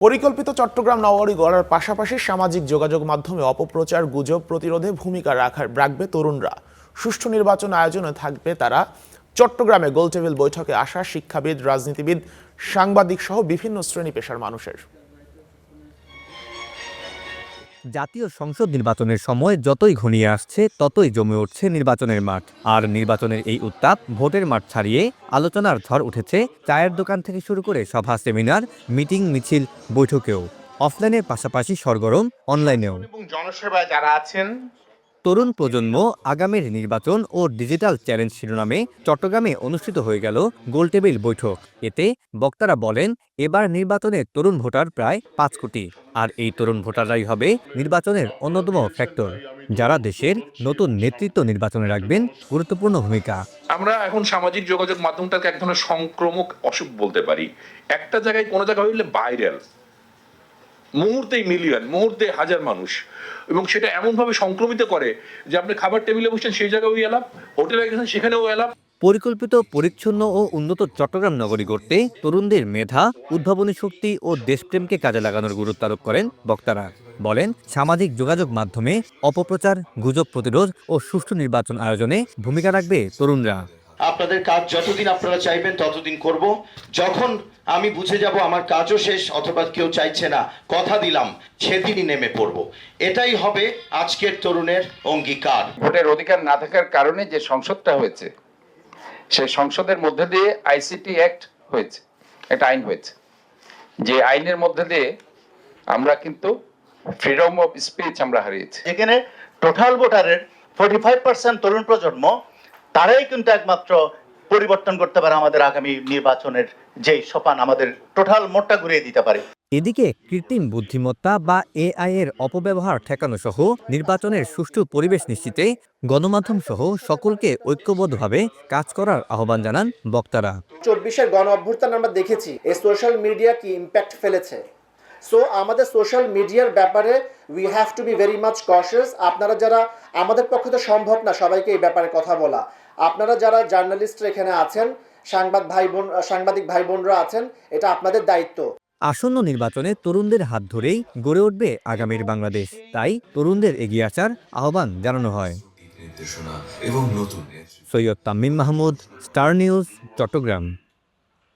পরিকল্পিত চট্টগ্রাম নগরী গড়ার পাশাপাশি সামাজিক যোগাযোগ মাধ্যমে অপপ্রচার গুজব প্রতিরোধে ভূমিকা রাখবে তরুণরা। সুষ্ঠু নির্বাচন আয়োজনে থাকবে তারা। চট্টগ্রামে গোলটেবিল বৈঠকে আসা শিক্ষাবিদ, রাজনীতিবিদ, সাংবাদিক সহ বিভিন্ন শ্রেণী পেশার মানুষের। জাতীয় সংসদ নির্বাচনের সময় যতই ঘনিয়ে আসছে ততই জমে উঠছে নির্বাচনের মাঠ। আর নির্বাচনের এই উত্তাপ ভোটের মাঠ ছাড়িয়ে আলোচনার ঝড় উঠেছে চায়ের দোকান থেকে শুরু করে সভা, সেমিনার, মিটিং, মিছিল, বৈঠকেও। অফলাইনের পাশাপাশি সরগরম অনলাইনেও। এবং জনসেবায় যারা আছেন, তরুণ প্রজন্ম, আগামীর নির্বাচন ও ডিজিটাল চ্যালেঞ্জ শিরোনামে চট্টগ্রামে অনুষ্ঠিত হয়ে গেল গোলটেবিল বৈঠক। এতে বক্তারা বলেন, এবার নির্বাচনে তরুণ ভোটার প্রায় 5 কোটি। আর এই তরুণ ভোটাররাই হবে নির্বাচনের অন্যতম ফ্যাক্টর, যারা দেশের নতুন নেতৃত্ব নির্বাচনে রাখবেন গুরুত্বপূর্ণ ভূমিকা। আমরা এখন সামাজিক যোগাযোগ মাধ্যমটাকে এক ধরনের সংক্রামক অসুখ বলতে পারি। একটা জায়গায় কোনো জায়গায় হইলে ভাইরাল, মুহূর্তেই মিলিয়ন, মুহূর্তে হাজার মানুষ, এবং সেটা এমনভাবে সংক্রমিত করে যে আপনি খাবার টেবিলে বসছেন সেই জায়গায় ওই এলাপ, হোটেলে গেছেন সেখানেও এলাপ। পরিকল্পিত, পরিচ্ছন্ন ও উন্নত চট্টগ্রাম নগরী গড়তে তরুণদের মেধা, উদ্ভাবনী শক্তি ও দেশপ্রেমকে কাজে লাগানোর গুরুত্ব আরোপ করেন বক্তারা। বলেন, সামাজিক যোগাযোগ মাধ্যমে অপপ্রচার, গুজব প্রতিরোধ ও সুষ্ঠু নির্বাচন আয়োজনে ভূমিকা রাখবে তরুণরা। আপনাদের কাজ যতদিন আপনারা চাইবেন ততদিন করব। যখন আমি বুঝে যাব আমার কাজও শেষ অথবা কেউ চাইছে না, কথা দিলাম, সেদিনই নেমে পড়ব। এটাই হবে আজকের তরুণের অঙ্গীকার। ভোটের অধিকার না থাকার কারণে যে সংসদটা হয়েছে, সেই সংসদের মধ্যে দিয়ে আইসিটি অ্যাক্ট হয়েছে, একটা আইন হয়েছে, যে আইনের মধ্যে দিয়ে আমরা কিন্তু ফ্রিডম অফ স্পিচ আমরা হারিয়েছি। এখানে টোটাল ভোটারের 45% তরুণ প্রজন্ম, তারাই কিন্তু একমাত্র পরিবর্তন করতে পারে আমাদের আগামী নির্বাচনের যেই সোপান, আমাদের টোটাল মোটটা ঘুরিয়ে দিতে পারে। এদিকে কৃত্রিম বুদ্ধিমত্তা বা এআই এর অপব্যবহার ঠেকানো সহ নির্বাচনের সুষ্ঠু পরিবেশ নিশ্চিতে গণমাধ্যম সহ সকলকে ঐক্যবদ্ধভাবে কাজ করার আহ্বান জানান বক্তারা। 24-এর গণ অভ্যুত্থান আমরা দেখেছি এই সোশ্যাল মিডিয়া কি ইম্প্যাক্ট ফেলেছে। সো আমাদের সোশ্যাল মিডিয়ার ব্যাপারে we have to be very much cautious. আপনারা যারা, আমাদের পক্ষে তো সম্ভব না সবাইকে এই ব্যাপারে কথা বলা, আপনারা যারা জার্নালিস্ট এখানে আছেন, সাংবাদিক ভাই বোনরা আছেন, এটা আপনাদের দায়িত্ব। আসন্ন নির্বাচনে তরুণদের হাত ধরেই গড়ে উঠবে আগামীর বাংলাদেশ। তাই তরুণদের এগিয়ে আসার আহ্বান জানানো হয়। Syed Tamim Mahmud, Star News, Chittagong.